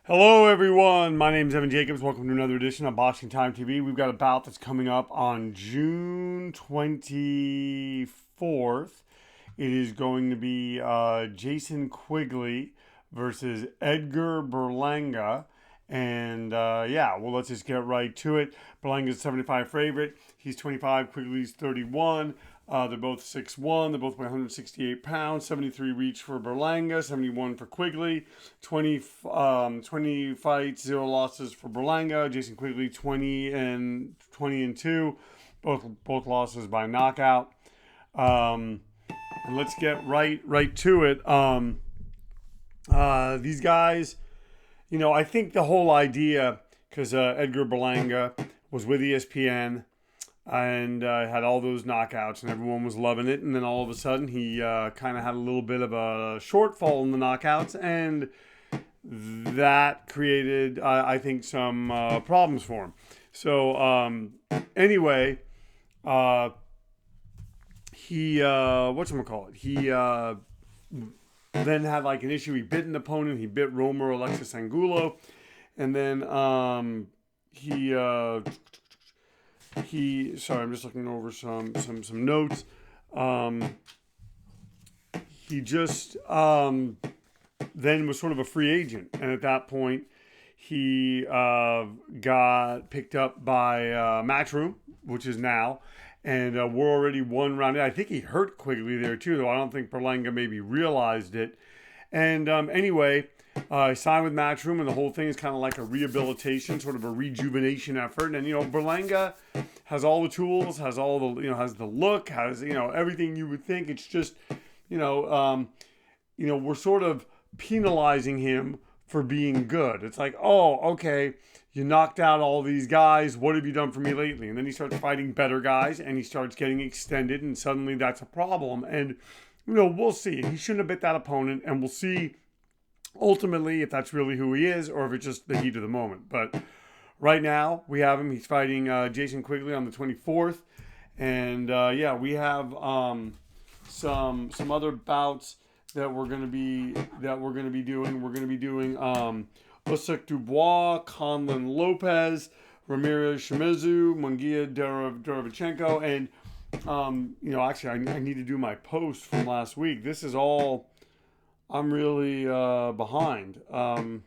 Hello, everyone. My name is Evan Jacobs. Welcome to another edition of Boxing Time TV. We've got a bout that's coming up on June 24th. It is going to be Jason Quigley versus Edgar Berlanga. And yeah, well, let's just get right to it. Berlanga's 75 favorite. He's 25. Quigley's 31. They're both 6'1". They both weigh 168 pounds. 73 reach for Berlanga, 71 for Quigley. 20 fights, 0 losses for Berlanga. Jason Quigley 20 and 2. Both losses by knockout. And let's get right to it. These guys, I think the whole idea, because Edgar Berlanga was with ESPN and had all those knockouts and everyone was loving it, and then all of a sudden he kind of had a little bit of a shortfall in the knockouts, and that created, I think, some problems for him. So anyway, he whatchamacallit, he then had like an issue. He bit an opponent. He bit Romer Alexis Angulo, and then he sorry, I'm just looking over some notes. He just then was sort of a free agent, and at that point he got picked up by Matchroom, which is now. And we're already one round in. I think he hurt Quigley there too, though I don't think Berlanga maybe realized it. And anyway, I signed with Matchroom, and the whole thing is kind of like a rehabilitation, sort of a rejuvenation effort. And Berlanga has all the tools, has all the has the look, has everything you would think. It's just we're sort of penalizing him for being good. It's like, oh, okay, you knocked out all these guys. What have you done for me lately? And then he starts fighting better guys, and he starts getting extended, and suddenly that's a problem. And we'll see. He shouldn't have bit that opponent, and we'll see ultimately if that's really who he is or if it's just the heat of the moment. But right now we have him. He's fighting Jason Quigley on the 24th, and yeah, we have some other bouts that we're gonna be doing. We're gonna be doing Usyk Dubois, Conlon Lopez, Ramirez Shimizu, Munguia Derevchenko, and actually I need to do my post from last week. This is all I'm really behind. I'm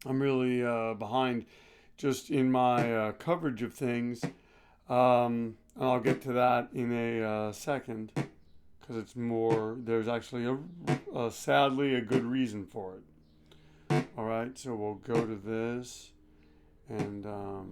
really behind just in my coverage of things. And I'll get to that in a second, because it's more. There's actually sadly a good reason for it. All right, so we'll go to this, and all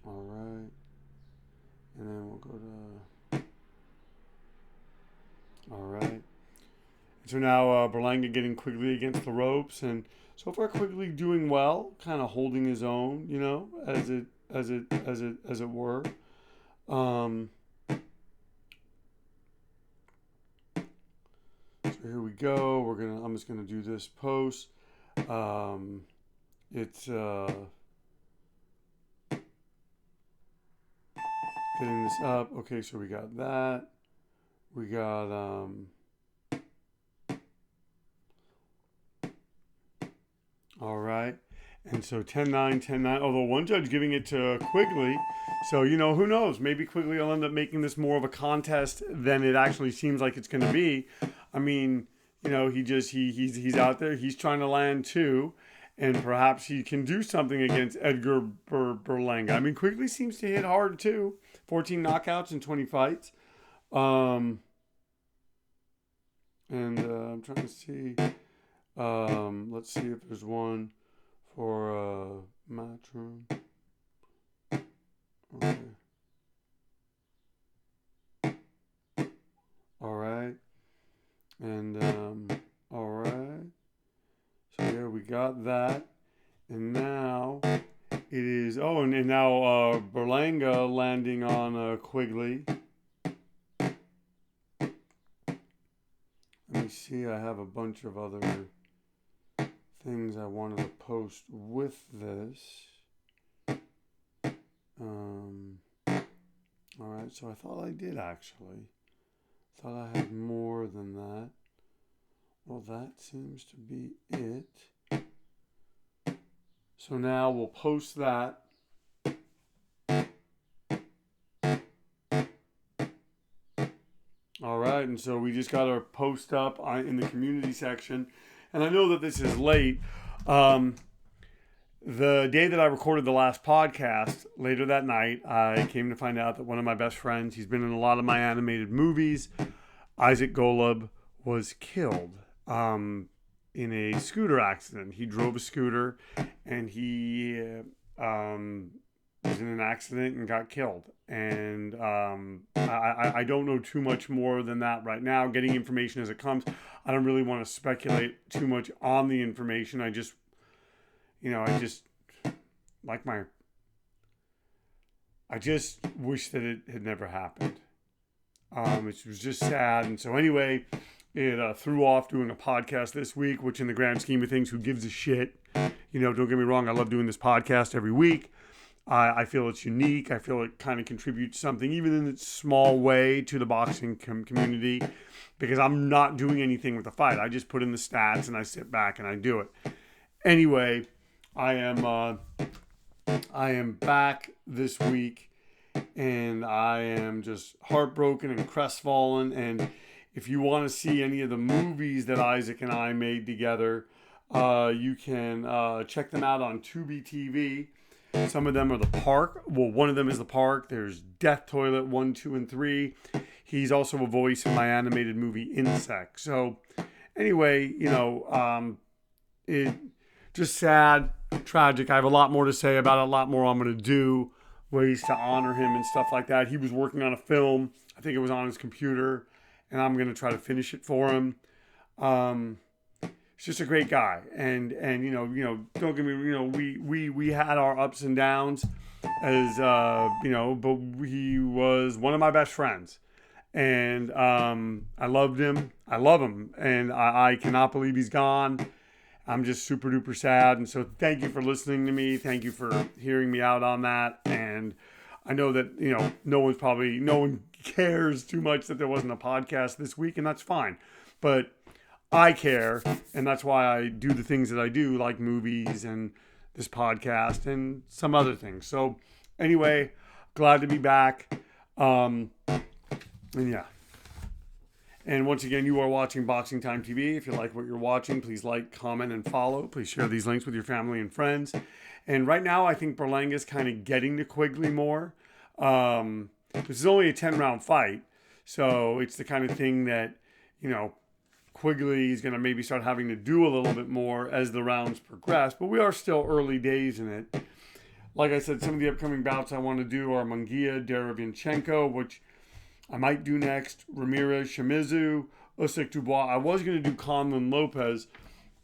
right, and then we'll go to all right. So now Berlanga getting Quigley against the ropes, and so far Quigley doing well, kind of holding his own, as it were. So here we go. I'm just gonna do this post. It's getting this up. Okay, so we got that. We got all right. And so 10-9, 10-9. Although one judge giving it to Quigley. So, who knows? Maybe Quigley will end up making this more of a contest than it actually seems like it's going to be. I mean, he's out there. He's trying to land too. And perhaps he can do something against Edgar Berlanga. I mean, Quigley seems to hit hard too. 14 knockouts in 20 fights. And I'm trying to see. Let's see if there's one for Matchroom. Okay. All right. And all right. So yeah, we got that. And now it is. Oh, and now Berlanga landing on Quigley. Let me see. I have a bunch of other things I wanted to post with this. All right, so I thought I did actually. Thought I had more than that. that seems to be it. So now we'll post that. All right, and so we just got our post up in the community section. And I know that this is late. The day that I recorded the last podcast, later that night, I came to find out that one of my best friends, he's been in a lot of my animated movies, Isaac Golub, was killed in a scooter accident. He drove a scooter and he was in an accident and got killed. And I don't know too much more than that right now. Getting information as it comes. I don't really want to speculate too much on the information. I just wish that it had never happened. It was just sad. And so anyway, it threw off doing a podcast this week, which in the grand scheme of things, who gives a shit? Don't get me wrong. I love doing this podcast every week. I feel it's unique. I feel it kind of contributes something, even in its small way, to the boxing community, because I'm not doing anything with the fight. I just put in the stats and I sit back and I do it. Anyway, I am back this week, and I am just heartbroken and crestfallen. And if you want to see any of the movies that Isaac and I made together, you can check them out on Tubi TV. Some of them are The Park. Well, one of them is The Park. There's Death Toilet 1, 2, and 3. He's also a voice in my animated movie Insect. So anyway, it just sad, tragic. I have a lot more to say about it, a lot more I'm going to do, ways to honor him and stuff like that. He was working on a film. I think it was on his computer, and I'm going to try to finish it for him. He's just a great guy, and don't get me, we had our ups and downs, but he was one of my best friends, and I loved him. I love him, and I cannot believe he's gone. I'm just super duper sad. And so thank you for listening to me. Thank you for hearing me out on that. And I know that, no one cares too much that there wasn't a podcast this week, and that's fine. But I care, and that's why I do the things that I do, like movies and this podcast and some other things. So anyway, glad to be back. And yeah. And once again, you are watching Boxing Time TV. If you like what you're watching, please like, comment, and follow. Please share these links with your family and friends. And right now, I think Berlanga is kind of getting to Quigley more. This is only a 10-round fight. So it's the kind of thing that, Quigley is going to maybe start having to do a little bit more as the rounds progress. But we are still early days in it. Like I said, some of the upcoming bouts I want to do are Munguia, Derevyanchenko, which I might do next, Ramirez, Shimizu, Usyk, Dubois. I was going to do Conlon, Lopez,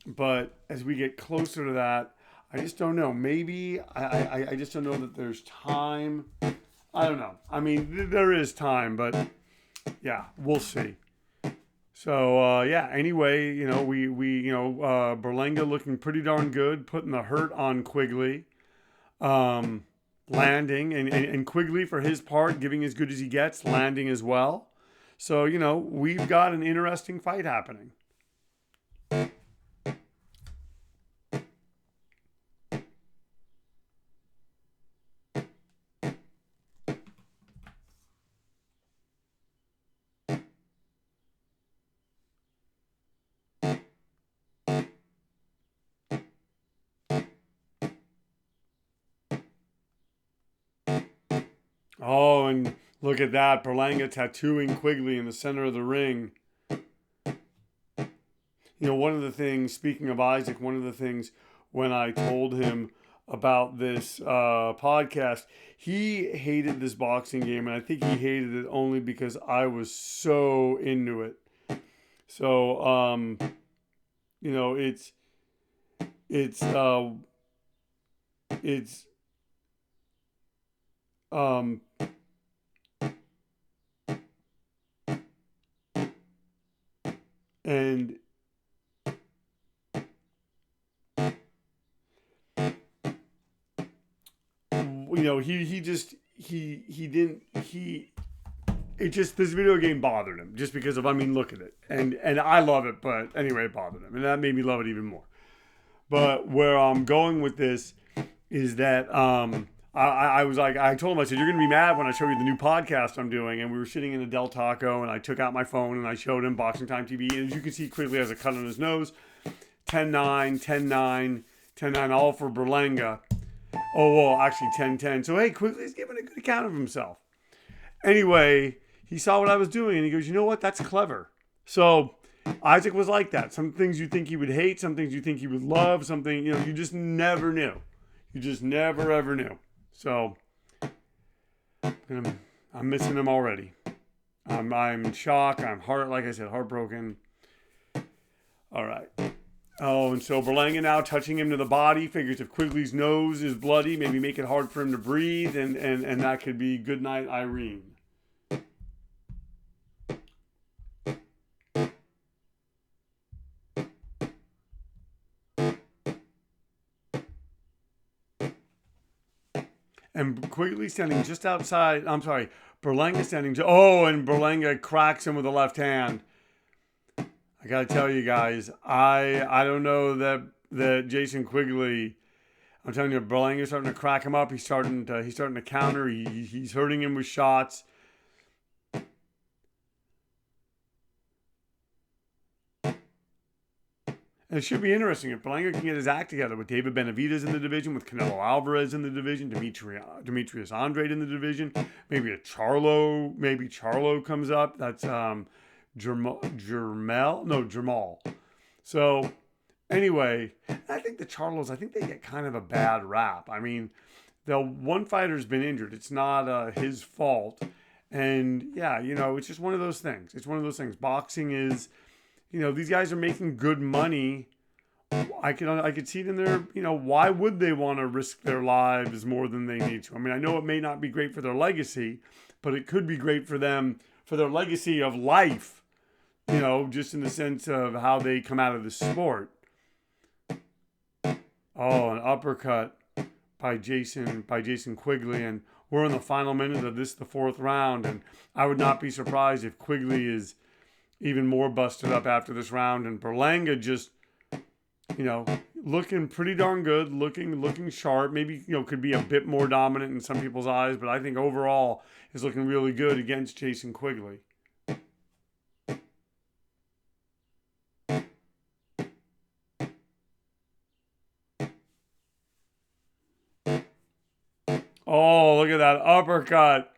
but as we get closer to that, I just don't know. Maybe I just don't know that there's time. I don't know. I mean, there is time, but yeah, we'll see. So anyway, Berlanga looking pretty darn good, putting the hurt on Quigley. Landing and Quigley, for his part, giving as good as he gets, landing as well. So, we've got an interesting fight happening. Oh, and look at that. Berlanga tattooing Quigley in the center of the ring. One of the things, speaking of Isaac, one of the things when I told him about this podcast, he hated this boxing game, and I think he hated it only because I was so into it. So, and he it just, this video game bothered him just because of, I mean, look at it. And I love it, but anyway, it bothered him. And that made me love it even more. But where I'm going with this is that I was like, I told him, I said, you're going to be mad when I show you the new podcast I'm doing. And we were sitting in a Del Taco, and I took out my phone and I showed him Boxing Time TV. And as you can see, Quigley has a cut on his nose. 10-9, 10-9, 10-9, all for Berlanga. Oh, well, actually 10-10. So, hey, Quigley's giving a good account of himself. Anyway, he saw what I was doing, and he goes, you know what? That's clever. So Isaac was like that. Some things you think he would hate, some things you think he would love, something, you just never knew. You just never, ever knew. So I'm missing him already. I'm in shock. I'm like I said, heartbroken. All right. Oh, and so Berlanga now touching him to the body. Figures if Quigley's nose is bloody, maybe make it hard for him to breathe, and that could be good night, Irene. And Quigley standing just outside. I'm sorry, Berlanga standing. And Berlanga cracks him with the left hand. I gotta tell you guys, I don't know that Jason Quigley. I'm telling you, Berlanga's starting to crack him up. He's starting to counter. He's hurting him with shots. And it should be interesting if Berlanga can get his act together with David Benavidez in the division, with Canelo Alvarez in the division, Demetrius Andrade in the division, maybe Charlo comes up. That's Jamal. So anyway, I think the Charlos, they get kind of a bad rap. I mean, the one fighter's been injured. It's not his fault. And yeah, it's just one of those things. It's one of those things. Boxing is, these guys are making good money. I could see it in their, why would they want to risk their lives more than they need to? I mean, I know it may not be great for their legacy, but it could be great for them, for their legacy of life, just in the sense of how they come out of the sport. Oh, an uppercut by Jason Quigley, and we're in the final minute of the fourth round, and I would not be surprised if Quigley is even more busted up after this round, and Berlanga just, looking pretty darn good, looking sharp. Maybe, could be a bit more dominant in some people's eyes, but I think overall is looking really good against Jason Quigley. Oh, look at that uppercut.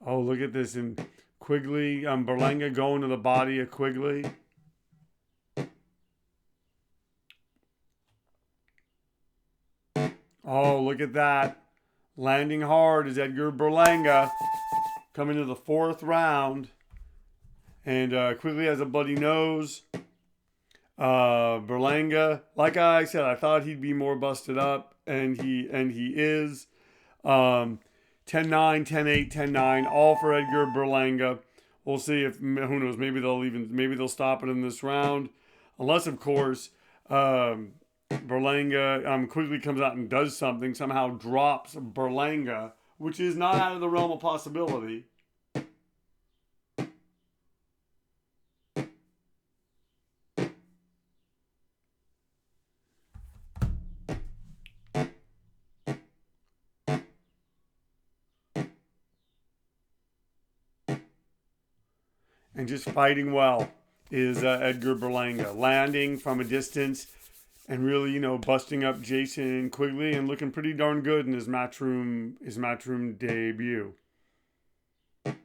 Oh, look at this. And Quigley, Berlanga going to the body of Quigley. Oh, look at that. Landing hard is Edgar Berlanga coming to the fourth round. And Quigley has a bloody nose. Berlanga, like I said, I thought he'd be more busted up, and he is. 10-9, 10-8, 10-9, all for Edgar Berlanga. We'll see if, who knows, maybe they'll stop it in this round. Unless, of course, Berlanga, Quigley comes out and does something, somehow drops Berlanga, which is not out of the realm of possibility. And just fighting well is Edgar Berlanga, landing from a distance and really, busting up Jason Quigley and looking pretty darn good in his matchroom debut. And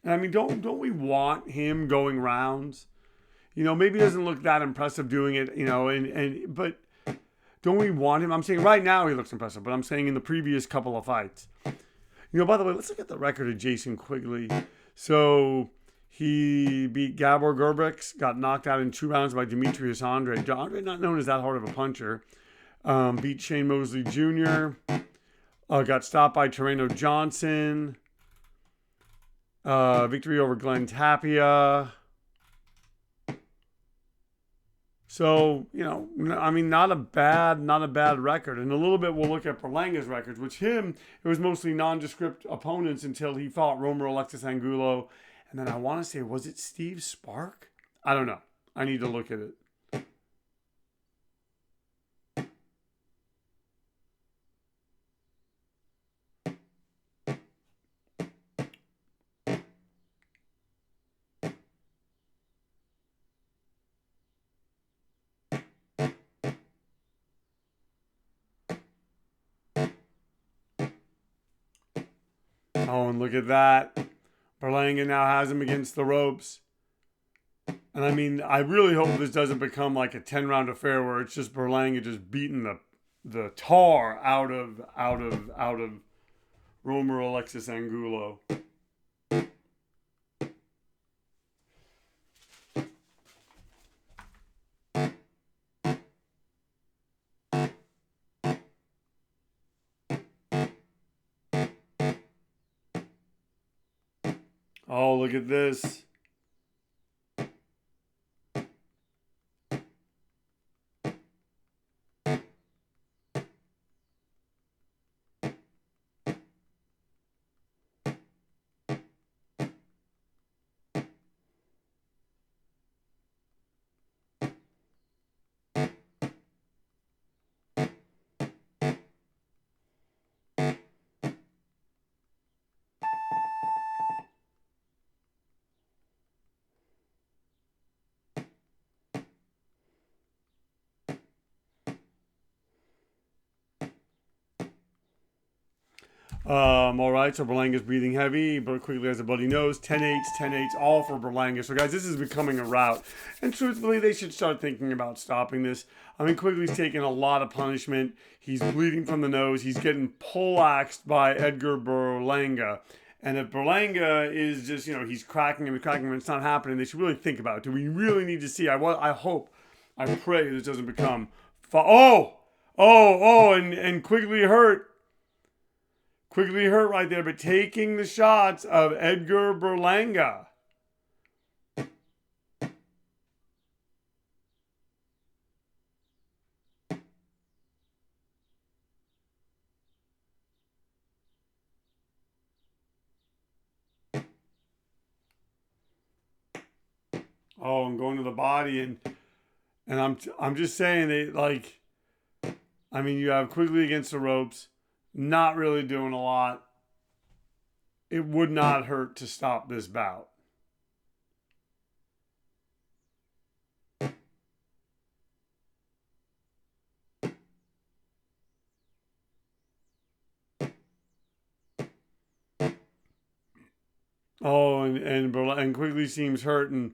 I mean, don't we want him going rounds? Maybe he doesn't look that impressive doing it, but don't we want him? I'm saying right now he looks impressive, but I'm saying in the previous couple of fights. By the way, let's look at the record of Jason Quigley. So he beat Gabor Gerbex, got knocked out in 2 rounds by Demetrius Andrade. Andrade, not known as that hard of a puncher. Beat Shane Mosley Jr. Got stopped by Terreno Johnson. Victory over Glenn Tapia. So, you know, I mean, not a bad record. And a little bit we'll look at Berlanga's records, which it was mostly nondescript opponents until he fought Romer Alexis Angulo. And then I want to say, was it Steve Spark? I don't know. I need to look at it. Oh, and look at that. Berlanga now has him against the ropes. And I mean, I really hope this doesn't become like a 10-round affair where it's just Berlanga just beating the tar out of Romer Alexis Angulo. Oh, look at this. All right, so Berlanga's breathing heavy, but Quigley has a bloody nose. 10-8s, 10-8s, all for Berlanga. So, guys, this is becoming a rout. And truthfully, they should start thinking about stopping this. I mean, Quigley's taking a lot of punishment. He's bleeding from the nose. He's getting poleaxed by Edgar Berlanga. And if Berlanga is just, you know, he's cracking him, and it's not happening, they should really think about it. Do we really need to see? I hope, I pray this doesn't become... and Quigley hurt. Quigley hurt right there, but taking the shots of Edgar Berlanga. Oh, and going to the body, and I'm just saying they like. I mean, you have Quigley against the ropes, not really doing a lot. It would not hurt to stop this bout. Oh, and Quigley seems hurt, and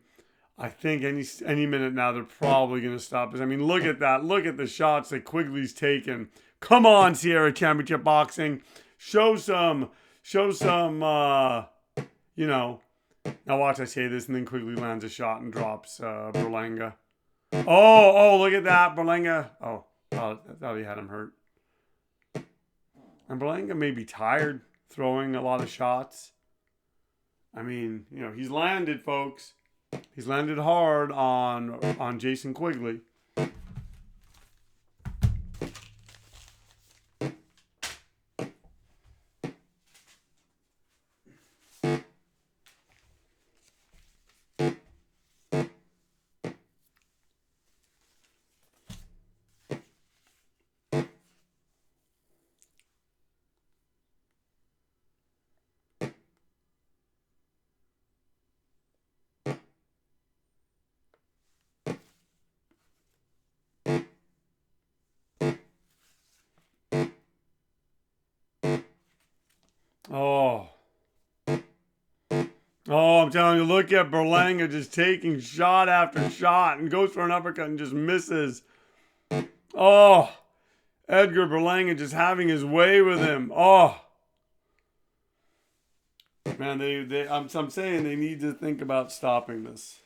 I think any minute now they're probably going to stop this. I mean, look at that. Look at the shots that Quigley's taken. Come on, Sierra Championship Boxing. Show some, you know. Now watch I say this, and then Quigley lands a shot and drops Berlanga. Oh, look at that. Berlanga. Oh, I thought he had him hurt. And Berlanga may be tired, throwing a lot of shots. I mean, you know, he's landed, folks. He's landed hard on Jason Quigley. Oh. Oh, I'm telling you, look at Berlanga just taking shot after shot and goes for an uppercut and just misses. Oh, Edgar Berlanga just having his way with him. Oh. Man, I'm saying they need to think about stopping this.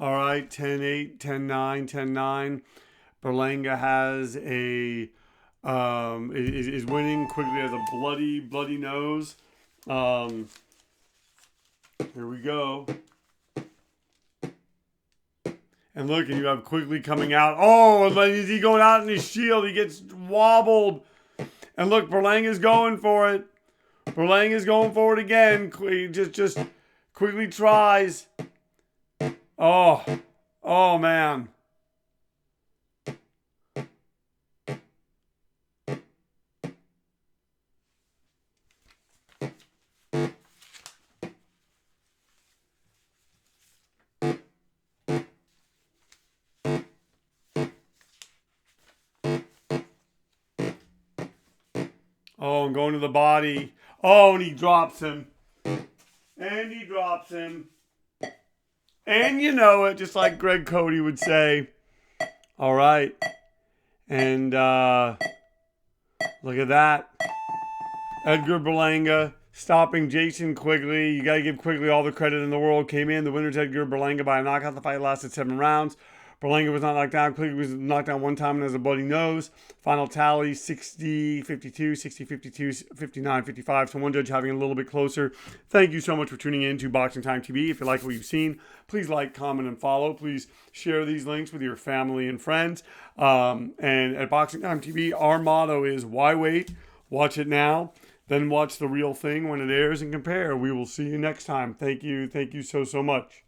All right, 10-8, 10-9, 10-9. Berlanga has is winning. Quigley has a bloody nose. Here we go. And look, and you have Quigley coming out. Oh, and is he going out in his shield? He gets wobbled. And look, Berlanga's going for it. Berlanga's going for it again. Just Quigley tries. Oh, oh man. Oh, and going to the body. Oh, and he drops him. And he drops him. And you know it, just like Greg Cody would say. All right. And look at that. Edgar Berlanga stopping Jason Quigley. You got to give Quigley all the credit in the world. Came in. The winner's Edgar Berlanga by a knockout. The fight lasted 7 rounds. Berlanga was not knocked down. Quigley was knocked down one time and has a bloody nose. Final tally 60-52, 60-52, 59-55. So one judge having a little bit closer. Thank you so much for tuning in to Boxing Time TV. If you like what you've seen, please like, comment, and follow. Please share these links with your family and friends. And at Boxing Time TV, our motto is why wait? Watch it now. Then watch the real thing when it airs and compare. We will see you next time. Thank you. Thank you so much.